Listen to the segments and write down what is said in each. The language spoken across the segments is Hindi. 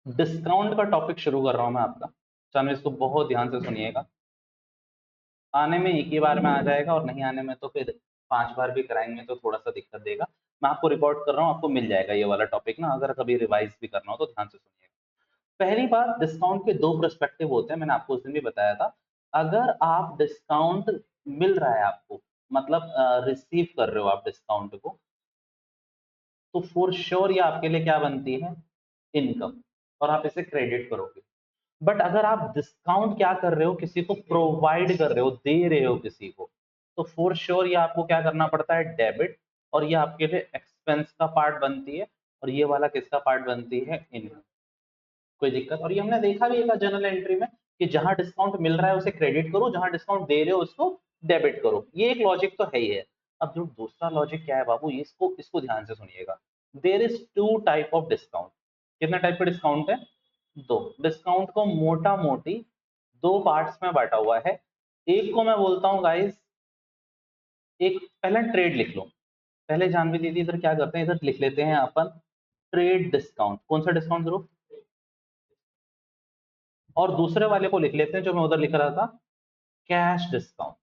डिस्काउंट का टॉपिक शुरू कर रहा हूं मैं आपका। चलो इसको बहुत ध्यान से सुनिएगा। आने में एक ही बार में आ जाएगा और नहीं आने में तो फिर 5 बार भी कराएंगे तो थोड़ा सा दिक्कत देगा। मैं आपको रिकॉर्ड कर रहा हूँ, आपको मिल जाएगा ये वाला टॉपिक ना, अगर कभी रिवाइज भी करना हो तो ध्यान से सुनिएगा। पहली बात, डिस्काउंट के दो पर्सपेक्टिव होते हैं, मैंने आपको उस दिन भी बताया था। अगर आप डिस्काउंट मिल रहा है आपको, मतलब रिसीव कर रहे हो आप डिस्काउंट को, तो फॉर श्योर ये आपके लिए क्या बनती है, इनकम, और आप इसे क्रेडिट करोगे। बट अगर आप डिस्काउंट क्या कर रहे हो, किसी को प्रोवाइड कर रहे हो, दे रहे हो किसी को, तो फॉर श्योर ये आपको क्या करना पड़ता है, डेबिट, और ये आपके लिए एक्सपेंस का पार्ट बनती है, और ये वाला किसका पार्ट बनती है, इनकम। कोई दिक्कत? और ये हमने देखा भी है जर्नल एंट्री में कि जहां डिस्काउंट मिल रहा है उसे क्रेडिट करो, जहां डिस्काउंट दे रहे हो उसको डेबिट करो। ये एक लॉजिक तो है ही है। अब जो दूसरा लॉजिक क्या है बाबू, ये इसको इसको ध्यान से सुनिएगा। There is two type of discount. कितने टाइप का डिस्काउंट है, दो। डिस्काउंट को मोटा मोटी दो पार्ट्स में बांटा हुआ है। एक को मैं बोलता हूँ गाइस, एक पहले ट्रेड लिख लो। पहले जानवी दीदी इधर क्या करते हैं, इधर लिख लेते हैं अपन ट्रेड डिस्काउंट। कौन सा डिस्काउंट ग्रुप? और दूसरे वाले को लिख लेते हैं जो मैं उधर लिख रहा था, कैश डिस्काउंट।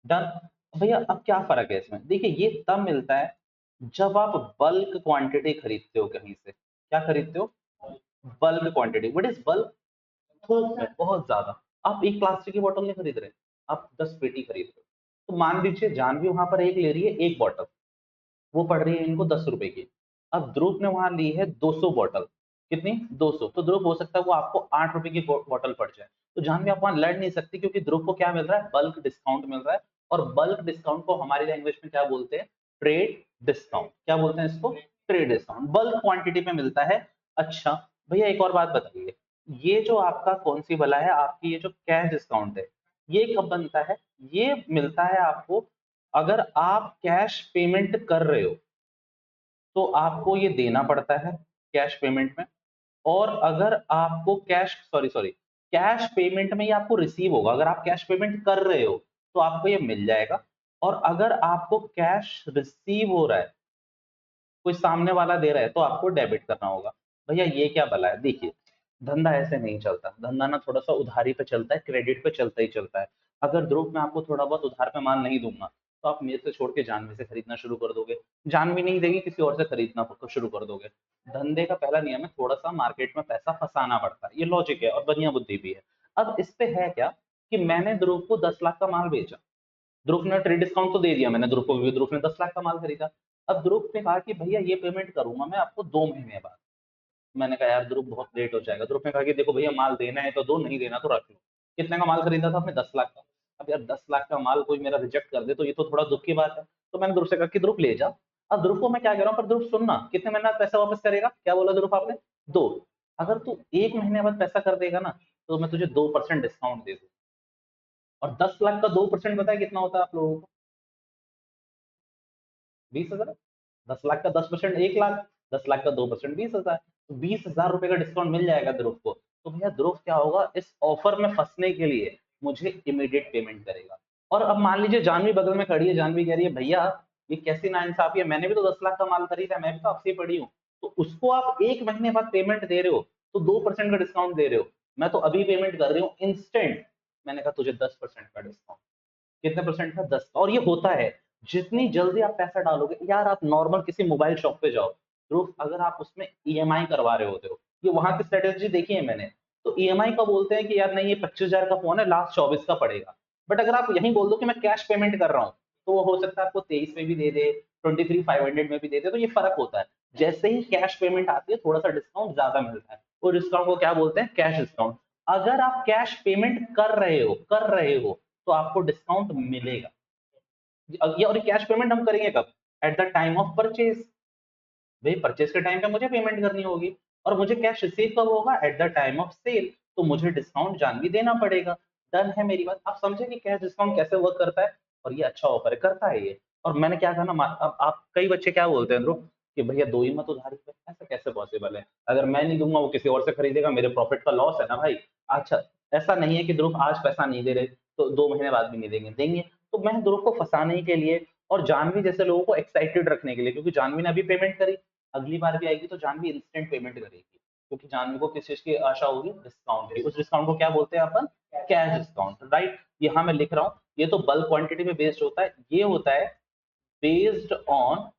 डन। भैया अब क्या फर्क है इसमें, देखिए ये तब मिलता है जब आप बल्क क्वांटिटी खरीदते हो कहीं से। क्या खरीदते हो, bulk quantity. What is bulk? थोक में, बहुत ज्यादा। आप एक प्लास्टिक की बोतल नहीं खरीद रहे, आप 10 पेटी खरीद रहे हो। तो मान लीजिए जानवी वहां पर एक ले रही है, एक बोतल, वो पड़ रही है इनको 10 रुपए की। अब ध्रुव ने वहां ली है 200 बोतल। कितनी, 200। तो ध्रुव हो सकता है वो आपको 8 रुपए की बोतल पड़ जाए। तो जहां भी आप वहां लड़ नहीं सकती, क्योंकि ध्रुव को क्या मिल रहा है, बल्क डिस्काउंट मिल रहा है। और बल्क डिस्काउंट को हमारी लैंग्वेज में क्या बोलते हैं, ट्रेड डिस्काउंट। क्या बोलते हैं इसको, ट्रेड डिस्काउंट। बल्क क्वांटिटी पे मिलता है। अच्छा भैया एक और बात बताइए, ये जो आपका कौन सी भला है, आपकी ये जो कैश डिस्काउंट है, ये कब बनता है? ये मिलता है आपको अगर आप कैश पेमेंट कर रहे हो, तो आपको ये देना पड़ता है कैश पेमेंट में। और अगर आपको cash, sorry sorry, cash payment में ये आपको रिसीव होगा। अगर आप कैश पेमेंट कर रहे हो तो आपको ये मिल जाएगा। और अगर आपको कैश रिसीव हो रहा है, कोई सामने वाला दे रहा है, तो आपको डेबिट करना होगा। भैया ये क्या भला है, देखिए धंधा ऐसे नहीं चलता। धंधा ना थोड़ा सा उधारी पे चलता है, क्रेडिट पे चलता ही चलता है। अगर ध्रुव मैं आपको थोड़ा बहुत उधार पे माल नहीं दूंगा, तो आप मेरे से छोड़ के जानवी से खरीदना शुरू कर दोगे। जानवी नहीं देगी, किसी और से खरीदना शुरू कर दोगे। धंधे का पहला नियम है थोड़ा सा मार्केट में पैसा फंसाना पड़ता है, ये लॉजिक है और बढ़िया बुद्धि भी है। अब इस पे है क्या कि मैंने ध्रुव को 10 लाख का माल बेचा, ध्रुव ने ट्रेड डिस्काउंट तो दे दिया मैंने ध्रुव को, भी ध्रुव ने 10 लाख का माल खरीदा। अब ध्रुव ने कहा कि भैया ये पेमेंट करूंगा मैं आपको 2 महीने बाद। मैंने कहा यार ध्रुव बहुत लेट हो जाएगा। ध्रुव ने कहा कि देखो भैया माल देना है तो दो, नहीं देना तो रख लो। कितने का माल खरीदा था आपने, 10 लाख का। अब यार 10 लाख का माल कोई मेरा रिजेक्ट कर दे तो ये तो थोड़ा दुख की बात है। तो मैंने ध्रुव से कहा कि ध्रुव ले जा। अब ध्रुव को मैं क्या कह रहा हूँ, पर ध्रुव सुनना, कितने महीने बाद पैसा वापस करेगा, क्या बोला ध्रुव आपने, दो। अगर तू 1 महीने बाद पैसा कर देगा ना, तो मैं तुझे 2% डिस्काउंट दे दूँ। और 10 लाख का 2% बताया कितना होता है आप लोगों को, 20 हजार। 10 लाख का 10% 1 लाख, 10 लाख का 2% 20 हजार। तो 20 हजार रुपए का डिस्काउंट मिल जाएगा ध्रुव को। तो भैया ध्रुव क्या होगा, इस ऑफर में फंसने के लिए मुझे इमीडिएट पेमेंट करेगा। और अब मान लीजिए जानवी बगल में खड़ी है, जानवी कह रही है भैया ये कैसी नाइंसाफी है, मैंने भी तो 10 लाख का माल खरीदा है, मैं भी तो आपसे ही पड़ी हूँ। तो उसको आप 1 महीने बाद पेमेंट दे रहे हो, तो 2% का डिस्काउंट दे रहे हो। मैं तो अभी पेमेंट कर रही हूँ इंस्टेंट। मैंने कहा तुझे 10% का डिस्काउंट। कितने परसेंट का, 10। और ये होता है, जितनी जल्दी आप पैसा डालोगे, यार आप नॉर्मल किसी मोबाइल शॉप पे जाओ, तो अगर आप उसमें ईएमआई करवा रहे होते हो, ये वहां की स्ट्रेटेजी देखी है मैंने। तो ईएमआई का बोलते हैं कि यार नहीं ये 25 हजार का फोन है, लास्ट 24 का पड़ेगा। बट अगर आप यही बोल दो कि मैं कैश पेमेंट कर रहा हूँ, तो वो हो सकता है आपको 23 में भी दे दे, 23,500 में भी दे दे। तो ये फर्क होता है। जैसे ही कैश पेमेंट आती है थोड़ा सा डिस्काउंट ज्यादा मिलता है, और डिस्काउंट को क्या बोलते हैं, कैश डिस्काउंट। अगर आप कैश पेमेंट कर रहे हो तो आपको डिस्काउंट मिलेगा। ये और कैश पेमेंट हम करेंगे कब, eight the time of purchase. भाई परचेज के टाइम पे मुझे पेमेंट करनी होगी, और मुझे कैश रिसीव कब होगा, at the time of sale. तो मुझे डिस्काउंट जानवी देना पड़ेगा। डन है मेरी बात, आप समझे कि कैश डिस्काउंट कैसे वर्क करता है। और ये अच्छा ऑफर है, करता है ये। और मैंने क्या कहा ना, अब आप कई बच्चे क्या बोलते हैं ध्रुव, कि भैया दो ही मत उधारी पे, ऐसा कैसे पॉसिबल है, अगर मैं नहीं दूंगा वो किसी और से खरीदेगा, मेरे प्रॉफिट का लॉस है ना भाई। अच्छा, ऐसा नहीं है कि ध्रुव आज पैसा नहीं दे रहे तो 2 महीने बाद भी नहीं देंगे, देंगे। तो मैं ध्रुव को फंसाने के लिए और जानवी जैसे लोगों को एक्साइटेड रखने के लिए, क्योंकि जानवी ने अभी पेमेंट करी, अगली बार भी आएगी तो जानवी इंस्टेंट पेमेंट करेगी, क्योंकि जानवी को किस चीज की आशा होगी, डिस्काउंट की। उस डिस्काउंट को क्या बोलते हैं अपन, कैश डिस्काउंट, राइट। यहाँ मैं लिख रहा हूँ, ये तो बल्क क्वांटिटी पे बेस्ड होता है, ये होता है बेस्ड ऑन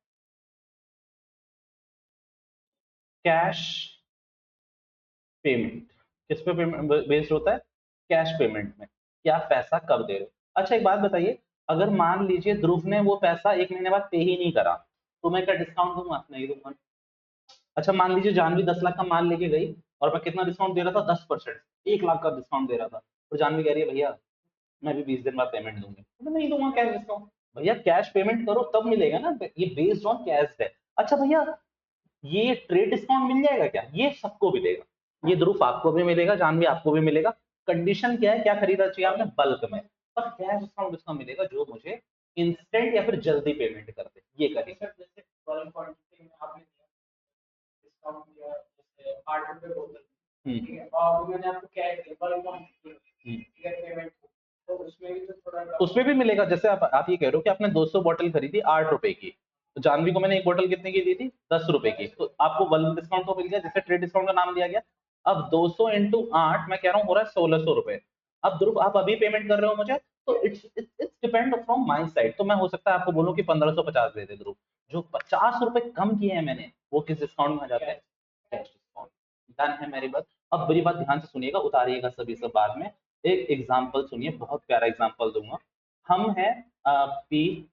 कैश पेमेंट। किस पे पेमेंट बेस्ड होता है, कैश पेमेंट में, कि आप पैसा कब दे रहे हो। अच्छा एक बात बताइए, अगर मान लीजिए ध्रुव ने वो पैसा 1 महीने बाद पे ही नहीं करा, तो मैं क्या डिस्काउंट दूंगा, नहीं दूंगा। अच्छा मान लीजिए जानवी 10 लाख का माल लेके गई और मैं कितना डिस्काउंट दे रहा था, 10%, 1 लाख का डिस्काउंट दे रहा था, तो जानवी कह रही है भैया मैं भी 20 दिन बाद पेमेंट दूंगी, तो मैं नहीं दूंगा कैश डिस्काउंट। भैया कैश पेमेंट करो तब मिलेगा ना, ये बेस्ड ऑन कैश है। अच्छा भैया ये ट्रेड डिस्काउंट मिल जाएगा क्या, ये सबको मिलेगा, ये ध्रुव आपको भी मिलेगा, जानवी आपको भी मिलेगा। कंडीशन क्या है, क्या खरीदा चाहिए आपने, बल्क में। पर कैश डिस्काउंट उसका मिलेगा जो मुझे इंस्टेंट या फिर जल्दी पेमेंट कर दे, ये करेगा। ठीक है, और मैंने आपको क्या है, तो उसमें भी मिलेगा। जैसे आप ये कह रहे हो कि आपने 200 बॉटल खरीदी 8 रुपए की, तो जानवी को मैंने एक बोतल कितने की दी थी, 10 रुपए की, तो आपको बल्क डिस्काउंट तो मिल गया, जैसे ट्रेड डिस्काउंट का नाम दिया गया। अब 200 इंटू 8 मैं कह रहा हूँ हो रहा है 1600 रुपए। अब ध्रुव आप अभी पेमेंट कर रहे हो मुझे, तो it's depend from my side, तो मैं हो सकता है आपको बोलूं कि 1550 दे दे ध्रुव, जो 50 रुपए कम किए हैं मैंने वो किस डिस्काउंट में आ जाते हैं, कैश डिस्काउंट। डन है मेरी बात। अब मेरी बात ध्यान से सुनिएगा, उतारिएगा सभी सब बाद में। एक एग्जाम्पल सुनिए, बहुत प्यारा एग्जाम्पल दूंगा। हम है पी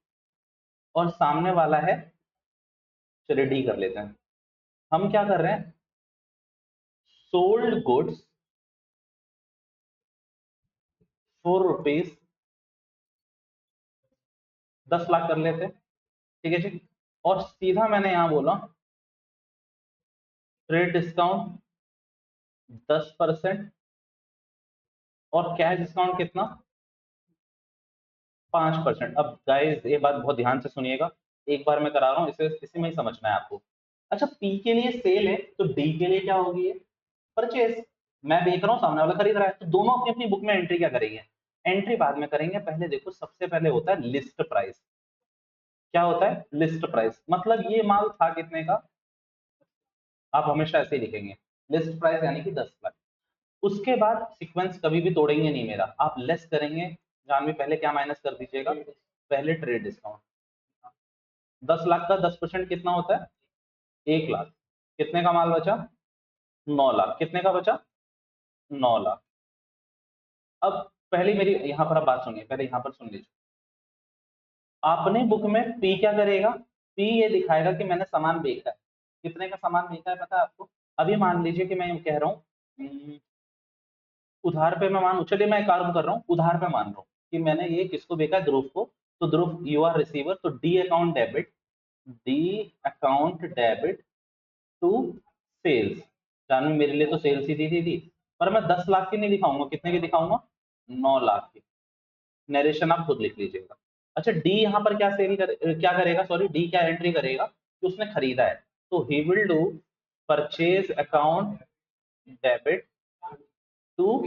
और सामने वाला है, चलिए डी कर लेते हैं। हम क्या कर रहे हैं, सोल्ड गुड्स ₹4, 10 लाख कर लेते हैं, ठीक है जी। और सीधा मैंने यहां बोला ट्रेड डिस्काउंट 10% और कैश डिस्काउंट कितना, 5%। अब गाइस ये बात बहुत ध्यान से सुनिएगा, एक बार मैं करा रहा हूँ, इसे इसी में ही समझना है आपको। अच्छा पी के लिए सेल है, तो डी के लिए क्या होगी, ये परचेज। मैं बेच रहा हूँ, सामने वाला खरीद रहा है, तो दोनों अपनी अपनी बुक में एंट्री क्या करेंगे, एंट्री बाद में करेंगे। पहले देखो, सबसे पहले होता है लिस्ट प्राइस। क्या होता है लिस्ट प्राइस, मतलब ये माल था कितने का, आप हमेशा ऐसे ही लिखेंगे, लिस्ट प्राइस यानी कि 10 लाख। उसके बाद सीक्वेंस कभी भी तोड़ेंगे नहीं मेरा, आप लेस करेंगे। जानवी पहले क्या माइनस कर दीजिएगा, पहले ट्रेड डिस्काउंट। 10 लाख का 10% कितना होता है, 1 लाख। कितने का माल बचा, 9 लाख। कितने का बचा, 9 लाख। अब पहली मेरी यहाँ पर आप बात सुनिए, पहले यहाँ पर सुन लीजिए। आपने बुक में पी क्या करेगा, पी ये दिखाएगा कि मैंने सामान बेचा है। कितने का सामान बेचा है पता है आपको। अभी मान लीजिए कि मैं कह रहा हूँ उधार पे, मैं मान, चलिए मैं एक काम कर रहा हूँ, उधार पे मान रहा हूँ कि मैंने ये किसको बेचा है, ध्रुव को। तो ध्रुव यू आर रिसीवर, तो the account debit, the account debit to sales. Janvi मेरे लिए तो सेल्स ही थी, पर मैं 10 लाख की नहीं दिखाऊंगा, कितने की दिखाऊंगा, 9 लाख की। नरेशन आप खुद लिख लीजिएगा। अच्छा डी यहाँ पर क्या करेगा, सॉरी डी क्या एंट्री करेगा कि उसने खरीदा है, तो he will do purchase account debit to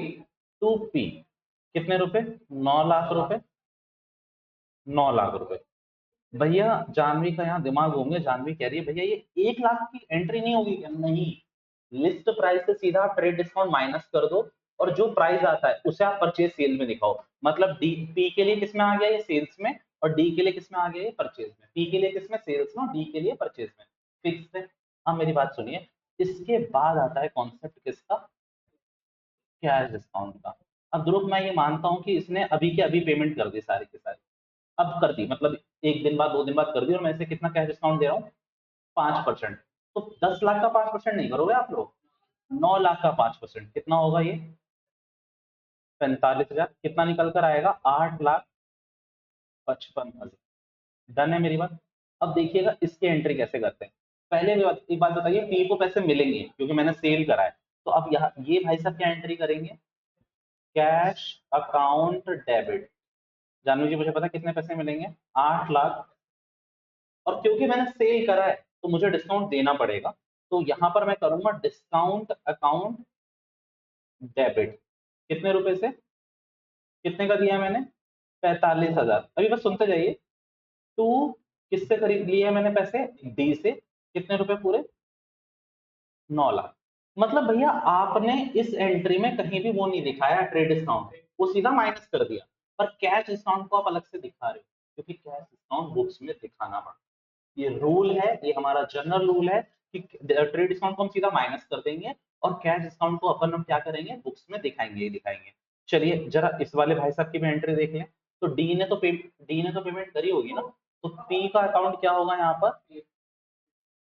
to P. कितने रुपए, 9 लाख रुपए, 9 लाख रुपए। भैया जानवी का यहाँ दिमाग घूम गया, जानवी कह रही है भैया ये 1 लाख की एंट्री नहीं होगी क्या, नहीं। लिस्ट प्राइस से सीधा आप ट्रेड डिस्काउंट माइनस कर दो, और जो प्राइस आता है उसे आप परचेज सेल में दिखाओ। मतलब डी पी के लिए किस में आ गया ये, सेल्स में, और डी के लिए किस में आ गया ये, परचेज में। पी के लिए किस में, सेल्स में, और डी के लिए परचेज में। फिक्स है। अब मेरी बात सुनिए, इसके बाद आता है कॉन्सेप्ट किसका, कैश डिस्काउंट का। अब ध्रुव मैं ये मानता हूँ कि इसने अभी के अभी पेमेंट कर दी सारी की सारी, अब कर दी, मतलब 1 दिन बाद 2 दिन बाद कर दी, और मैं इसे कितना कैश डिस्काउंट दे रहा हूँ, 5%। तो 10 लाख का 5% नहीं करोगे आप लोग, 9 लाख का 5%, कितना होगा ये, 45,000। कितना निकल कर आएगा, 8,55,000। डन है मेरी बात। अब देखिएगा इसके एंट्री कैसे करते हैं। पहले एक बात बताइए, पी को पैसे मिलेंगे क्योंकि मैंने सेल करा है, तो अब यहाँ ये भाई साहब क्या एंट्री करेंगे, कैश अकाउंट डेबिट। जानू जी मुझे पता है कितने पैसे मिलेंगे, 8 लाख। और क्योंकि मैंने सेल करा है तो मुझे डिस्काउंट देना पड़ेगा, तो यहां पर मैं करूंगा डिस्काउंट अकाउंट डेबिट। कितने रुपए से, कितने का दिया मैंने, 45,000। अभी बस सुनते जाइए। टू किससे खरीद लिए हैं मैंने पैसे, डी से। कितने रुपए पूरे? 9 लाख। मतलब भैया आपने इस एंट्री में कहीं भी वो नहीं दिखाया ट्रेड डिस्काउंट, वो सीधा माइनस कर दिया। पर कैश डिस्काउंट को आप अलग से दिखा रहे हो, क्योंकि कैश डिस्काउंट बुक्स में दिखाना पड़ता है। ये रूल है, ये हमारा जनरल रूल है कि ट्रेड डिस्काउंट को हम सीधा माइनस कर देंगे और कैश डिस्काउंट को अपन हम क्या करेंगे, बुक्स में दिखाएंगे ही दिखाएंगे। चलिए जरा इस वाले भाई साहब की भी एंट्री देख लें। तो डी ने तो पेमेंट करी होगी ना, तो पी का अकाउंट क्या होगा यहाँ पर,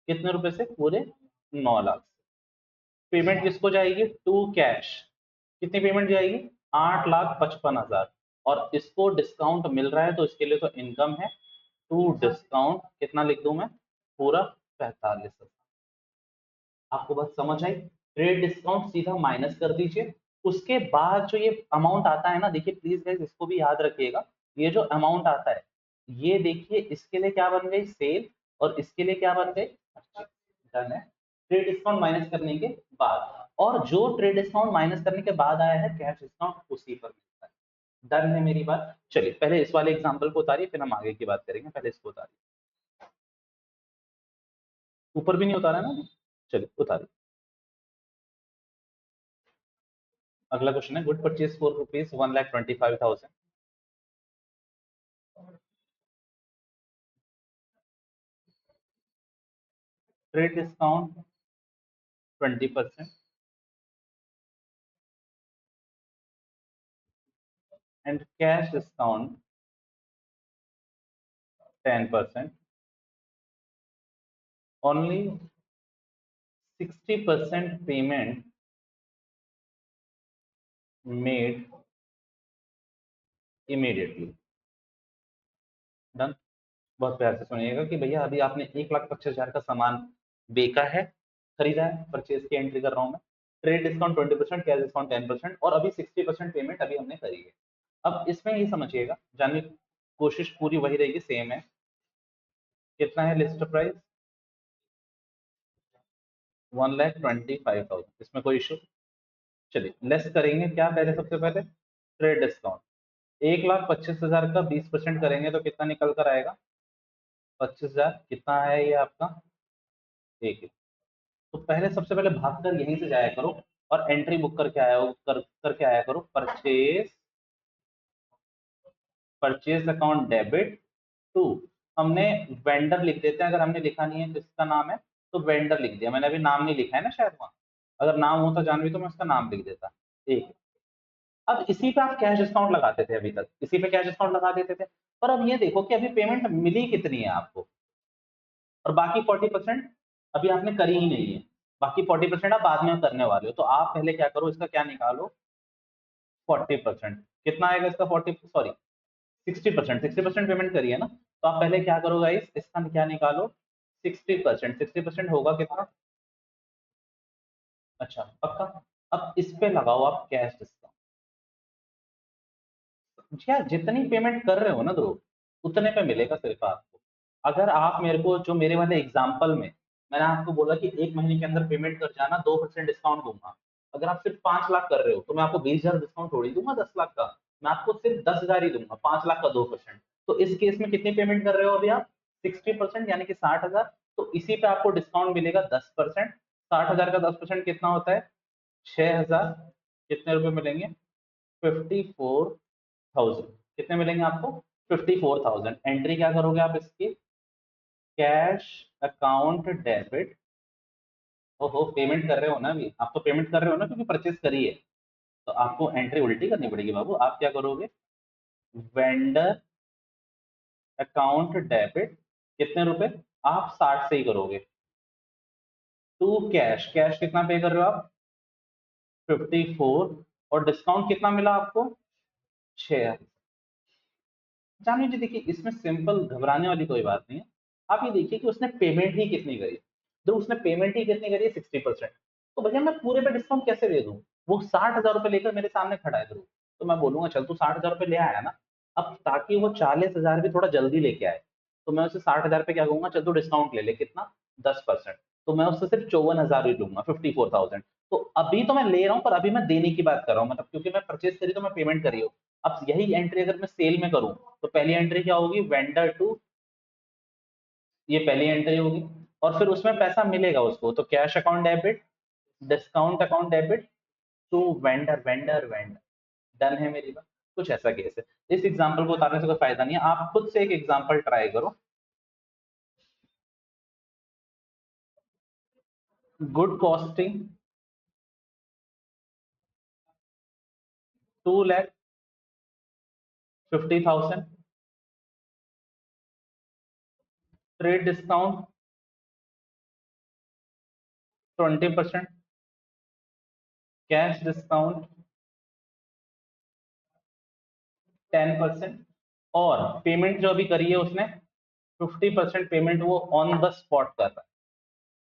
कितने रुपए से, पूरे 9 लाख। पेमेंट किसको जाएगी, टू कैश। कितनी पेमेंट जाएगी, 8,55,000। और इसको डिस्काउंट मिल रहा है तो इसके लिए तो इनकम है। टू डिस्काउंट कितना लिख दूं मैं, पूरा 45,000। आपको बात समझ आई? ट्रेड डिस्काउंट सीधा माइनस कर दीजिए। उसके बाद जो ये अमाउंट आता है ना, देखिए प्लीज गाइस इसको भी याद रखिएगा। ये जो अमाउंट आता है, ये देखिए इसके लिए क्या बन गई, सेल, और इसके लिए क्या बन गई, डन है। ट्रेड डिस्काउंट माइनस करने के बाद, और जो ट्रेड डिस्काउंट माइनस करने के बाद आया है कैश डिस्काउंट उसी पर मिलता है। डन है मेरी बात? चलिए पहले इस वाले एग्जांपल को उतारिए, फिर हम आगे की बात करेंगे। पहले इसको उतारिए, ऊपर भी नहीं उतारा ना अभी? चलिए उतारिए। अगला क्वेश्चन है, good purchase for ₹1,25,000। Trade discount 20% and cash discount 10%. Only 60% payment made immediately. Done. बहुत प्यार से सुनिएगा कि भैया अभी आपने 1,25,000 का सामान बेचा है, खरीदा है, परचेज की एंट्री कर रहा हूं मैं। ट्रेड डिस्काउंट 20%, कैश डिस्काउंट 10%, और अभी 60% पेमेंट अभी हमने करी है। अब इसमें ये समझिएगा, जानने की कोशिश पूरी वही रहेगी, सेम है। कितना है लिस्ट प्राइस, 1,25,000। इसमें कोई इशू? चलिए लेस करेंगे क्या पहले, सबसे पहले ट्रेड डिस्काउंट 1,25,000 का 20% करेंगे तो कितना निकल कर आएगा, 25,000। कितना है ये आपका, एक ही। तो पहले सबसे पहले भागकर यहीं से जाया करो और एंट्री बुक करके करके आया करो, purchase, purchase account debit to, हमने वेंडर लिख देते हैं, अगर हमने लिखा नहीं है किसका नाम है तो वेंडर लिख दिया। मैंने अभी नाम नहीं लिखा है ना शायद वहां, अगर नाम होता जानवी तो मैं उसका नाम लिख देता। एक, अब इसी पे आप कैश डिस्काउंट लगाते थे, अभी तक इसी पे कैश डिस्काउंट लगा देते थे। पर अब ये देखो कि अभी पेमेंट मिली कितनी है आपको, और बाकी 40% अभी आपने करी ही नहीं है। बाकी 40% आप बाद में करने वाले हो, तो आप पहले क्या करो, इसका क्या निकालो, 40%। कितना आएगा इसका, 40 सॉरी 60%, 60% पेमेंट करी है ना, तो आप पहले क्या करो गाइस, इसका क्या निकालो, 60%। 60% होगा कितना, अच्छा पक्का। अब इस पे लगाओ आप कैश डिस्काउंट। यार जितनी पेमेंट कर रहे हो ना ध्रुव, उतने पे मिलेगा सिर्फ आपको। अगर आप मेरे को जो मेरे वाले एग्जांपल में मैंने आपको बोला कि 1 महीने के अंदर पेमेंट कर जाना, 2% डिस्काउंट दूंगा। अगर आप सिर्फ 5 लाख कर रहे हो तो मैं आपको 20,000 डिस्काउंट थोड़ी दूंगा 10 लाख का, मैं आपको सिर्फ 10,000 ही दूंगा, 5 लाख का 2%। तो इस केस में कितनी पेमेंट कर रहे हो अभी आप, 60%, यानी कि 60,000। तो इसी पे आपको डिस्काउंट मिलेगा 10%। 60,000 का 10% कितना होता है, 6,000। कितने रुपए मिलेंगे, 54,000। कितने मिलेंगे आपको, 54,000। एंट्री क्या करोगे आप इसकी, कैश अकाउंट डेबिट। ओहो पेमेंट कर रहे हो ना अभी, आप तो पेमेंट कर रहे हो ना क्योंकि परचेस करी है, तो आपको एंट्री उल्टी करनी पड़ेगी बाबू। आप क्या करोगे, वेंडर अकाउंट डेबिट, कितने रुपए, आप 60 से ही करोगे, टू कैश, कैश कितना पे कर रहे हो आप, 54, और डिस्काउंट कितना मिला आपको, 6। जानिए जी देखिए, इसमें सिंपल घबराने वाली कोई बात नहीं है। आप ये देखिए कि उसने पेमेंट ही कितनी करी, तो उसने पेमेंट ही कितनी करी है, 60%। तो भैया मैं पूरे पे डिस्काउंट कैसे दे दूं, वो 60,000 रुपए लेकर मेरे सामने खड़ा है ध्रुव, तो मैं बोलूंगा चल तू 60,000 रुपए ले आया ना, अब ताकि वो 40,000 भी थोड़ा जल्दी लेके आए, तो मैं उसे 60,000 पे क्या कहूंगा, चल तू डिस्काउंट ले ले, कितना, 10%। तो मैं उससे सिर्फ 54,000 ही लूंगा, 54,000। तो अभी तो मैं ले रहा हूँ, पर अभी मैं देने की बात कर रहा हूँ, मतलब क्योंकि मैं परचेज करी तो मैं पेमेंट करी हूँ। अब यही एंट्री अगर मैं सेल में करूं, तो पहली एंट्री क्या होगी, वेंडर टू, ये पहली एंट्री होगी। और फिर उसमें पैसा मिलेगा उसको, तो cash account debit, discount account debit to vendor, vendor vendor. Done है मेरी बात? कुछ ऐसा केस है। इस एग्जांपल को उतारने से कोई फायदा नहीं है, आप खुद से एक एग्जांपल ट्राई करो। Good costing 2,50,000, trade discount 20%, cash discount 10%, और पेमेंट जो अभी करी है उसने 50% पेमेंट वो ऑन द स्पॉट कर रहा है,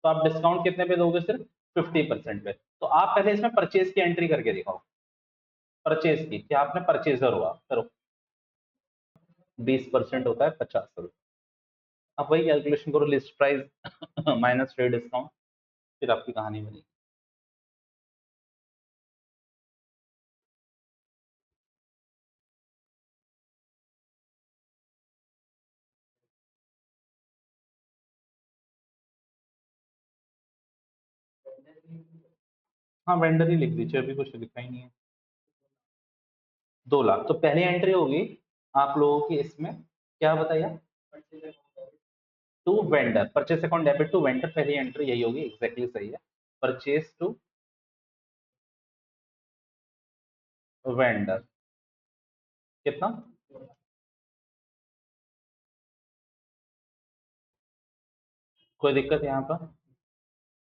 तो आप डिस्काउंट कितने पे दोगे? सिर्फ 50% पे। तो आप पहले इसमें परचेज की एंट्री करके दिखाओ, परचेज की, क्या आपने परचेजर हुआ, करो। 20% होता है 50 रुपये। आप वही कैलकुलेशन करो, list price minus trade discount, फिर आपकी कहानी बनेगी। हाँ वेंडर ही लिख दीजिए, अभी कुछ लिखा ही नहीं है। 2 लाख तो पहली एंट्री होगी आप लोगों की इसमें, क्या बताइए? To vendor, purchase account debit to vendor, पहली एंट्री यही होगी, एग्जैक्टली सही है। परचेस टू वेंडर कितना? कोई दिक्कत यहाँ पर?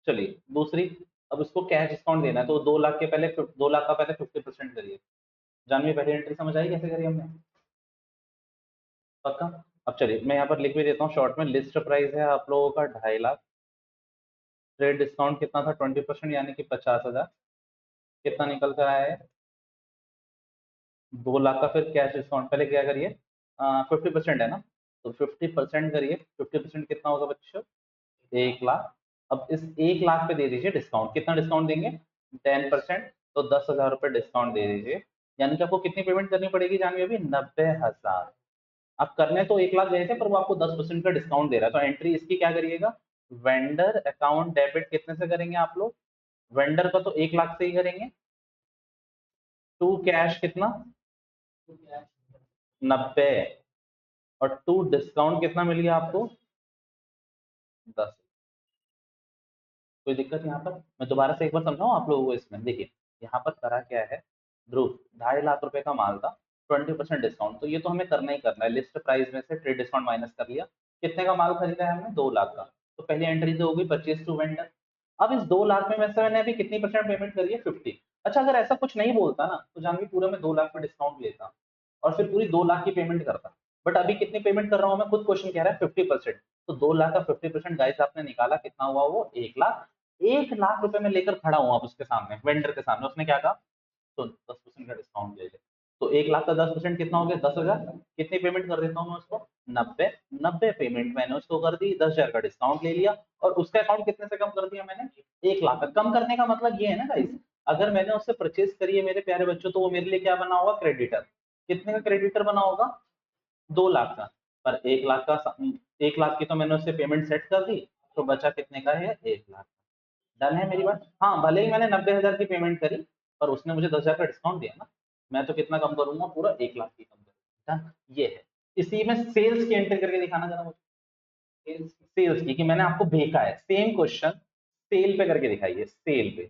चलिए दूसरी, अब उसको कैश डिस्काउंट देना है, तो 2 लाख के पहले 2 लाख का पहले 50% करिए। जानवी पहली एंट्री समझ आई कैसे करी हमने? पक्का? अब चलिए मैं यहाँ पर लिख भी देता हूँ शॉर्ट में, लिस्ट प्राइस है आप लोगों का 2.5 लाख, ट्रेड डिस्काउंट कितना था? 20%, यानी कि 50,000, कितना निकल कर आया है? 2 लाख का। फिर कैश डिस्काउंट पहले क्या करिए, 50% है ना, तो 50% करिए, 50% कितना होगा बच्चों? 1 लाख। अब इस 1 लाख पे दे दीजिए डिस्काउंट, कितना डिस्काउंट देंगे? 10%, तो 10,000 रुपये डिस्काउंट दे दीजिए। यानी कि आपको कितनी पेमेंट करनी पड़ेगी जानवी अभी? 90,000। आप करने तो 1 लाख गए थे, पर वो आपको 10% का डिस्काउंट दे रहा है, तो एंट्री इसकी क्या करिएगा? वेंडर अकाउंट डेबिट कितने से करेंगे आप लोग? वेंडर का तो 1 लाख से ही करेंगे। टू कैश कितना? 90, और टू डिस्काउंट कितना मिल गया आपको? 10। कोई दिक्कत यहाँ पर? मैं दोबारा से एक बार समझाऊं आप लोगों को इसमें, देखिए यहाँ पर करा क्या है, ध्रुव 2.5 लाख रुपए का माल था, 20% डिस्काउंट, तो ये तो हमें करना ही करना है, लिस्ट प्राइस में से ट्रेड डिस्काउंट माइनस कर लिया। कितने का माल खरीदा है हमने? 2 लाख का। तो पहली एंट्री तो होगी परचेज टू वेंडर। अब इस 2 लाख में से मैंने अभी कितनी परसेंट पेमेंट करी है? 50। अच्छा अगर ऐसा कुछ नहीं बोलता ना, तो जानवी पूरा मैं 2 लाख का डिस्काउंट लेता और फिर पूरी 2 लाख की पेमेंट करता। बट अभी कितनी पेमेंट कर रहा हूँ मैं, खुद क्वेश्चन कह रहा है 50%, तो 2 लाख का 50% गाइस आपने निकाला, कितना हुआ वो? 1 लाख। 1 लाख रुपए में लेकर खड़ा हूँ आप उसके सामने, वेंडर के सामने, उसने क्या कहा? तो 10% का डिस्काउंट ले ले। तो 1 लाख का 10% कितना हो गया? 10,000। कितनी पेमेंट कर देता हूँ मैं उसको? 90। 90 पेमेंट मैंने उसको कर दी, 10,000 का डिस्काउंट ले लिया, और उसका अकाउंट कितने से कम कर दिया मैंने? 1 लाख का। कम करने का मतलब ये है ना गाइस, अगर मैंने उससे परचेज करी है मेरे प्यारे बच्चों, तो वो मेरे लिए क्या बना होगा? क्रेडिटर। कितने का क्रेडिटर बना होगा? 2 लाख का। पर 1 लाख का, 1 लाख की तो मैंने उससे पेमेंट सेट कर दी, तो बचा कितने का है? 1 लाख। डन है मेरी बात? हाँ भले ही मैंने 90,000 की पेमेंट करी, पर उसने मुझे 10,000 का डिस्काउंट दिया ना, मैं तो कितना कम करूंगा? पूरा 1 लाख की कम करूंगा। डन, ये है। इसी में सेल्स की एंट्री करके दिखाना जरा मुझे, सेल्स की, कि मैंने आपको भेजा है सेम क्वेश्चन, सेल पे करके दिखाइए, सेल पे।